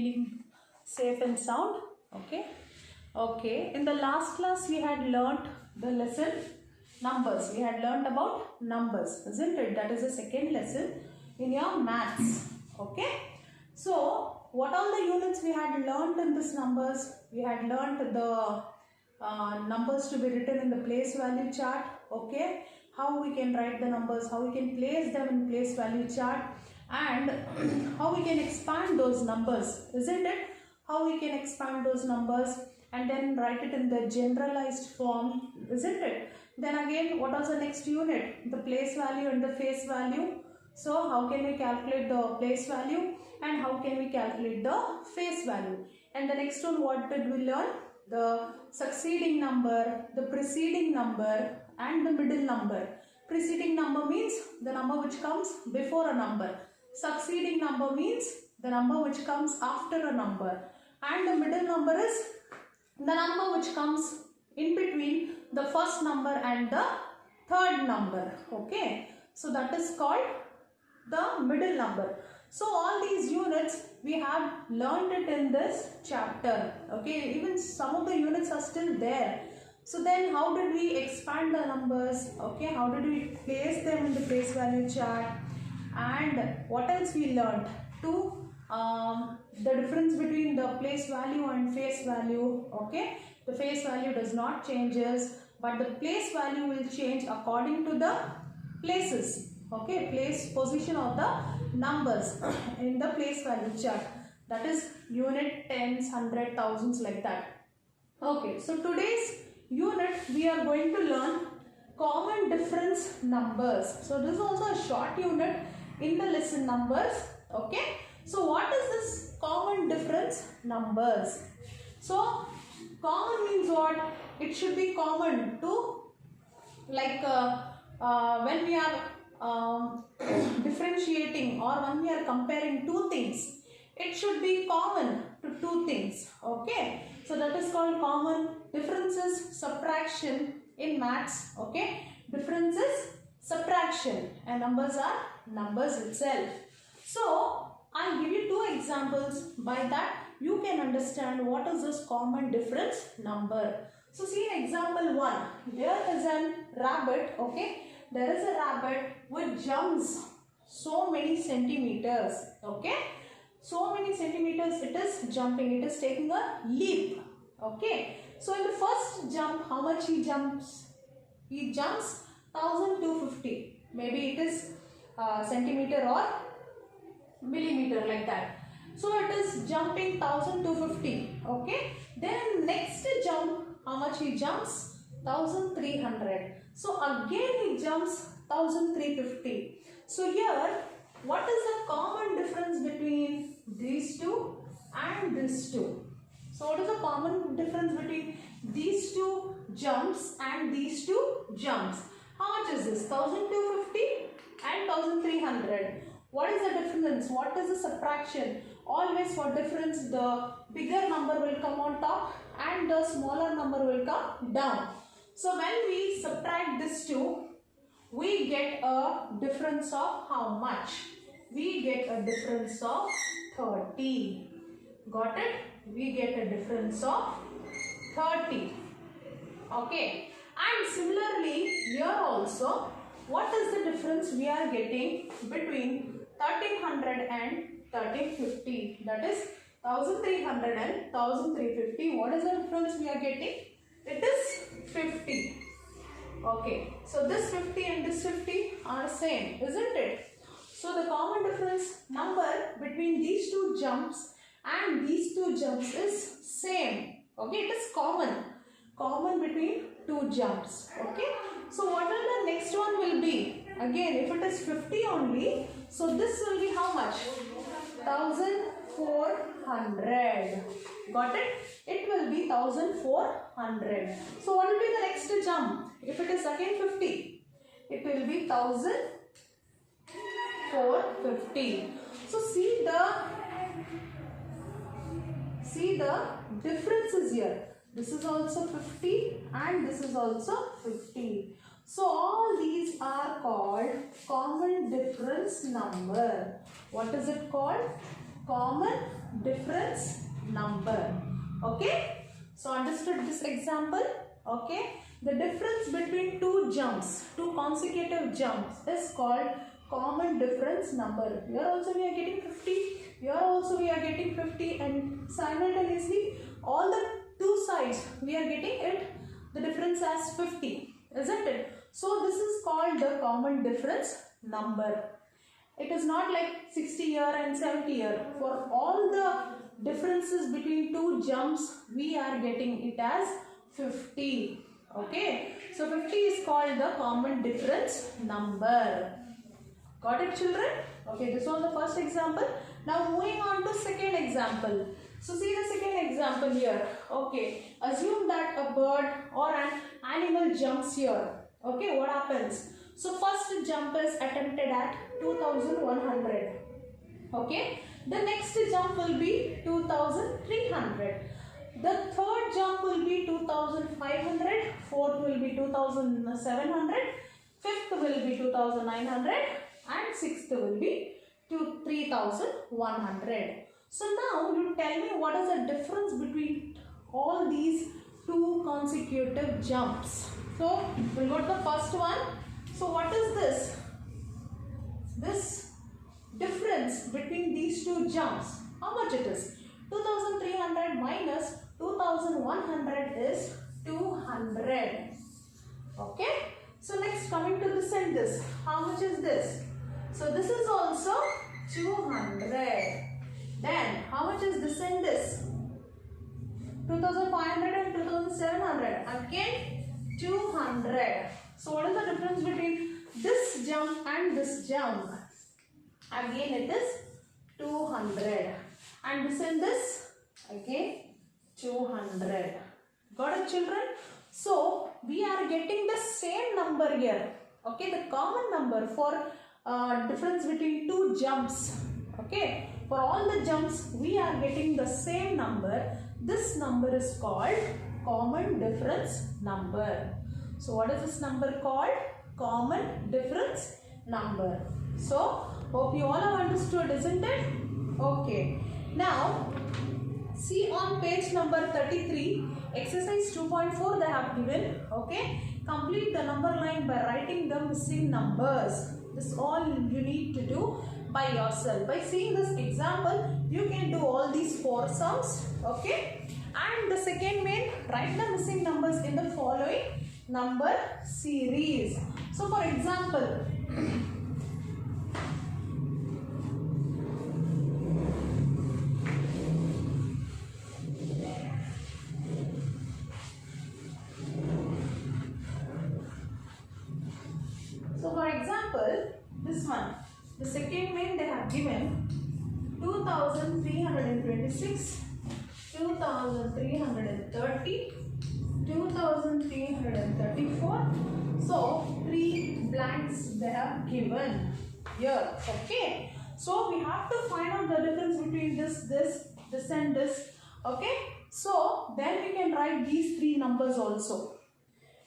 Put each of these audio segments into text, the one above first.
feeling safe and sound? Okay. Okay. In the last class we had learnt the lesson numbers. We had learnt about numbers, isn't it? That is the second lesson in your maths. Okay. So what all the units we had learnt in this numbers? We had learnt the numbers to be written in the place value chart. Okay. How we can write the numbers, how we can place them in place value chart, and how we can expand those numbers, isn't it? How we can expand those numbers and then write it in the generalized form, isn't it? Then again, what was the next unit? The place value and the face value. So how can we calculate the place value and how can we calculate the face value? And the next one, what did we learn? The succeeding number, the preceding number, and the middle number. Preceding number means the number which comes before a number. Succeeding number means the number which comes after a number. And the middle number is the number which comes in between the first number and the third number. Okay. So that is called the middle number. So all these units we have learned it in this chapter. Okay. Even some of the units are still there. So then how did we expand the numbers? Okay. How did we place them in the place value chart? And what else we learned? The difference between the place value and face value. Okay. The face value does not changes, but the place value will change according to the places. Okay. Place position of the numbers in the place value chart. That is unit, tens, hundred, thousands, like that. Okay. So today's unit we are going to learn common difference numbers. So this is also a short unit in the lesson numbers. Okay. So what is this common difference numbers? So common means what? It should be common to, like when we are differentiating or when we are comparing two things, it should be common to two things. Okay. So that is called common. Difference is subtraction in maths. Okay. Difference is subtraction and numbers are numbers itself. So I'll give you two examples. By that you can understand what is this common difference number. So see in example 1. There is a rabbit. Okay. There is a rabbit which jumps so many centimeters. Okay. So many centimeters it is jumping. It is taking a leap. Okay. So in the first jump, how much he jumps? He jumps 1250. Maybe it is centimeter or millimeter, like that. So it is jumping 1250. Okay. Then next jump, how much he jumps? 1300. So again he jumps 1350. So here, what is the common difference between these two and these two? So what is the common difference between these two jumps and these two jumps? How much is this? 1250 and 1300. What is the difference? What is the subtraction? Always for difference, the bigger number will come on top and the smaller number will come down. So when we subtract this two, we get a difference of how much? We get a difference of 30. Got it? We get a difference of 30. Okay. And similarly, here also, what is the difference we are getting between 1300 and 1350? That is 1300 and 1350. What is the difference we are getting? It is 50. Okay. So this 50 and this 50 are same, isn't it? So the common difference number between these two jumps and these two jumps is same. Okay. It is common. Common between two jumps. Okay. So what will the next one will be? Again, if it is 50 only, so this will be how much? 1400. Got it? It will be 1400. So what will be the next jump? If it is again 50, it will be 1450. So see the differences here. This is also 50 and this is also 50. So all these are called common difference number. What is it called? Common difference number. Okay, so understood this example? Okay, the difference between two jumps, two consecutive jumps is called common difference number. Here also we are getting 50, here also we are getting 50, and simultaneously all the two sides we are getting it the difference as 50, isn't it? So this is called the common difference number. It is not like 60 here and 70 here. For all the differences between two jumps, we are getting it as 50. Okay, so 50 is called the common difference number. Got it, children? Okay, this was the first example. Now moving on to second example. So see the second example here. Okay, assume that a bird or an animal jumps here. Okay, what happens? So first jump is attempted at 2100. Okay, the next jump will be 2300. The third jump will be 2500, fourth will be 2700, fifth will be 2900, and sixth will be 3100. So now you tell me what is the difference between all these two consecutive jumps. So we'll go to the first one. So what is this? This difference between these two jumps, how much it is? 2300 minus 2100 is 200. Okay. So next coming to this and this, how much is this? So this is also 200. Then how much is this and this? 2500 and 2700. Again 200. So what is the difference between this jump and this jump? Again it is 200. And this and this? Again 200. Got it, children? So we are getting the same number here. Okay, the common number for difference between two jumps. Okay, for all the jumps we are getting the same number. This number is called common difference number. So what is this number called? Common difference number. So hope you all have understood, isn't it? Okay. Now see on page number 33, exercise 2.4 they have given. Okay, complete the number line by writing the missing numbers. This is all you need to do by yourself. By seeing this example, you can do all these four sums. Okay, and the second main, write the missing numbers in the following number series. So for example, this one, the second main they have given 2326, 2330, 2334. So 3 blanks they have given here. Okay, so we have to find out the difference between this and this. Okay, so then we can write these three numbers also.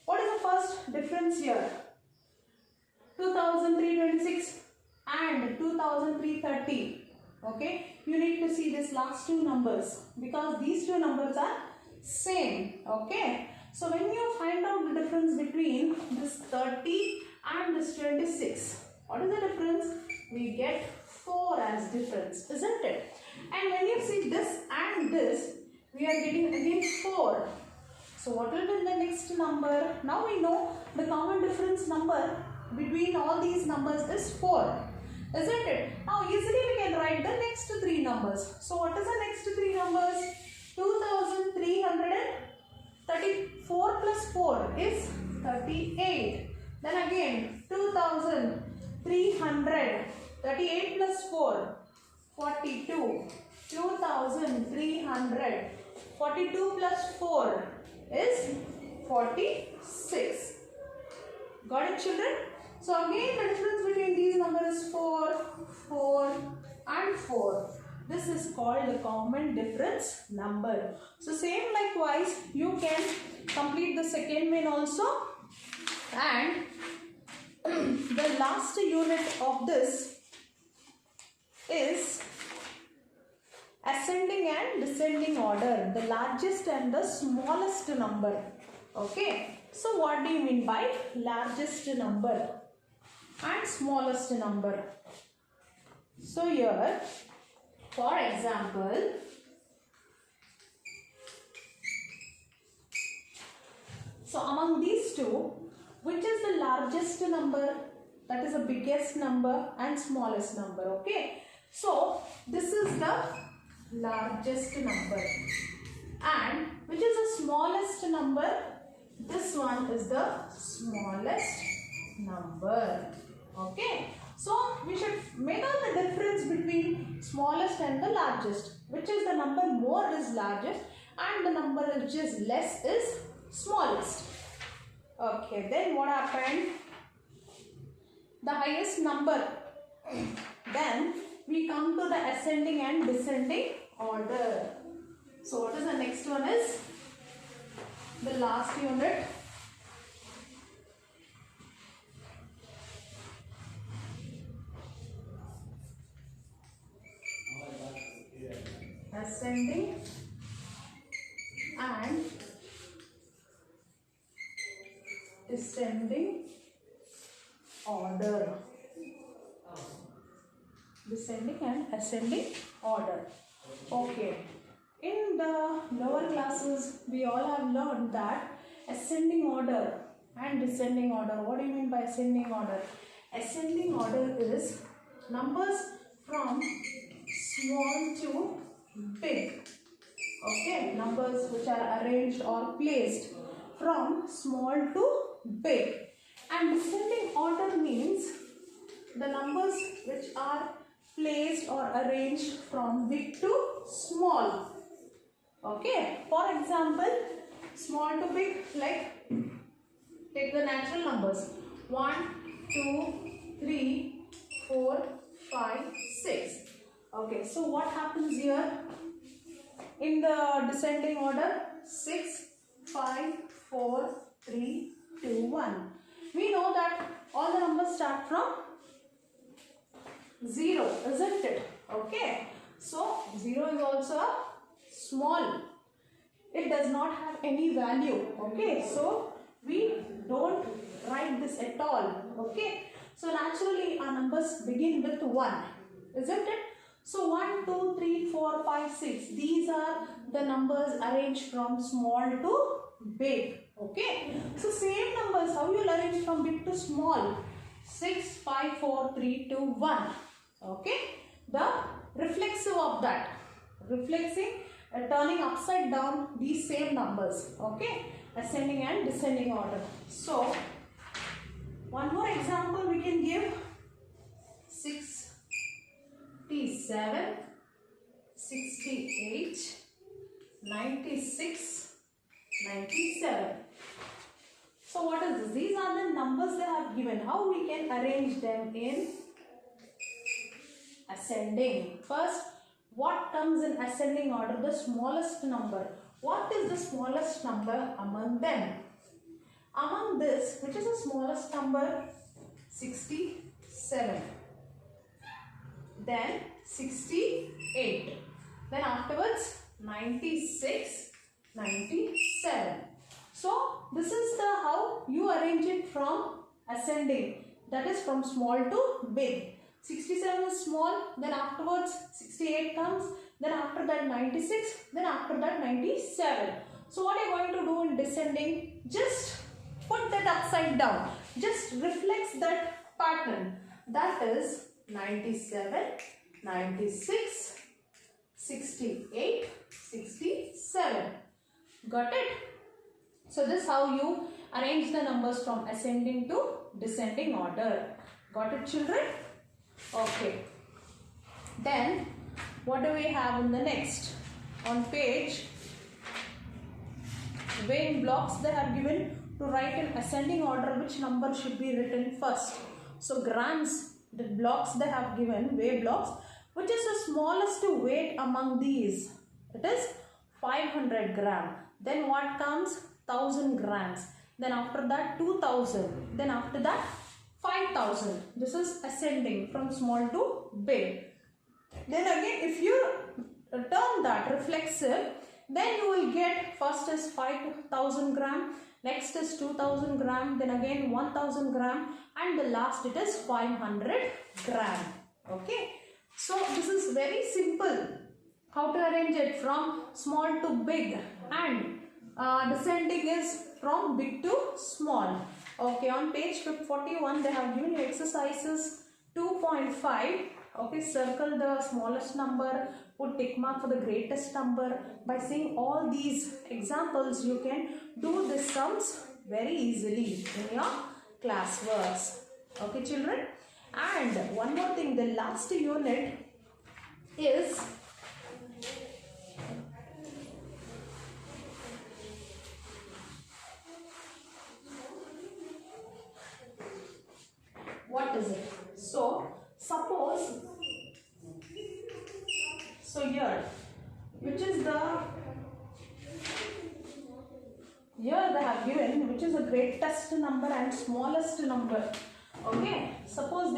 What is the first difference here? 2326 and 2330. Okay, you need to see this last two numbers because these two numbers are same. Okay, so when you find out the difference between this 30 and this 26, what is the difference? We get 4 as difference, isn't it? And when you see this and this, we are getting again 4. So what will be the next number? Now we know the common difference number between all these numbers is 4, isn't it? Now easily we can write the next three numbers. So what is the next three numbers? 2334 plus 4 is 38. Then again 2300, 38 plus 4, 42. 2300, 42 plus 4 is 46. Got it, children? So again the difference between these numbers is 4, 4 and 4. This is called the common difference number. So same likewise you can complete the second main also, and the last unit of this is ascending and descending order, the largest and the smallest number. Okay, so what do you mean by largest number and smallest number? So here, for example, so among these two, which is the largest number, that is the biggest number, and smallest number? Okay, so this is the largest number, and which is the smallest number? This one is the smallest number. Okay, so we should make out the difference between smallest and the largest. Which is the number more is largest, and the number which is less is smallest. Okay, then what happened? The highest number. Then we come to the ascending and descending order. So what is the next one is? The last unit. Ascending and descending order. Descending and ascending order. Okay. In the lower classes, we all have learned that ascending order and descending order. What do you mean by ascending order? Ascending order is numbers from small to big. Okay, numbers which are arranged or placed from small to big. And descending order means the numbers which are placed or arranged from big to small. Okay, for example, small to big, like take the natural numbers 1, 2, 3, 4, 5, 6. Okay, so what happens here in the descending order? 6, 5, 4, 3, 2, 1. We know that all the numbers start from 0, isn't it? Okay, so 0 is also a small. It does not have any value. Okay, so we don't write this at all. Okay, so naturally our numbers begin with 1, isn't it? So 1, 2, 3, 4, 5, 6. These are the numbers arranged from small to big. Okay, so same numbers, how you will arrange from big to small? 6, 5, 4, 3, 2, 1. Okay, the reflexive of that, reflexing, turning upside down these same numbers. Okay, ascending and descending order. So one more example we can give: 67, 68, 96, 97. So what is this? These are the numbers they have given. How we can arrange them in ascending? First, what comes in ascending order? The smallest number. What is the smallest number among them? Among this, which is the smallest number? 67. Then 68. Then afterwards 96, 97. So this is the how you arrange it from ascending. That is from small to big. 67 is small, then afterwards 68 comes, then after that 96, then after that 97. So what are you going to do in descending? Just put that upside down. Just reflects that pattern. That is 97, 96, 68, 67. Got it? So this is how you arrange the numbers from ascending to descending order. Got it, children? Okay. Then what do we have in the next? On page, weighing blocks they have given to write in ascending order which number should be written first. So grams, the blocks they have given, weigh blocks, which is the smallest weight among these? It is 500 gram. Then what comes? 1000 grams. Then after that 2000. Then after that 5000. This is ascending from small to big. Then again, if you turn that reflexive, then you will get first is 5000 gram, next is 2000 gram, then again 1000 gram, and the last it is 500 gram. Okay. So this is very simple how to arrange it from small to big, and descending is from big to small. Okay, on page 41 they have given you exercises 2.5. okay, circle the smallest number, put tick mark for the greatest number. By seeing all these examples, you can do the sums very easily in your classworks. Okay children, and one more thing, the last unit is what is it? So suppose, so here, which is the, here they have given which is the greatest number and smallest number. Okay, suppose this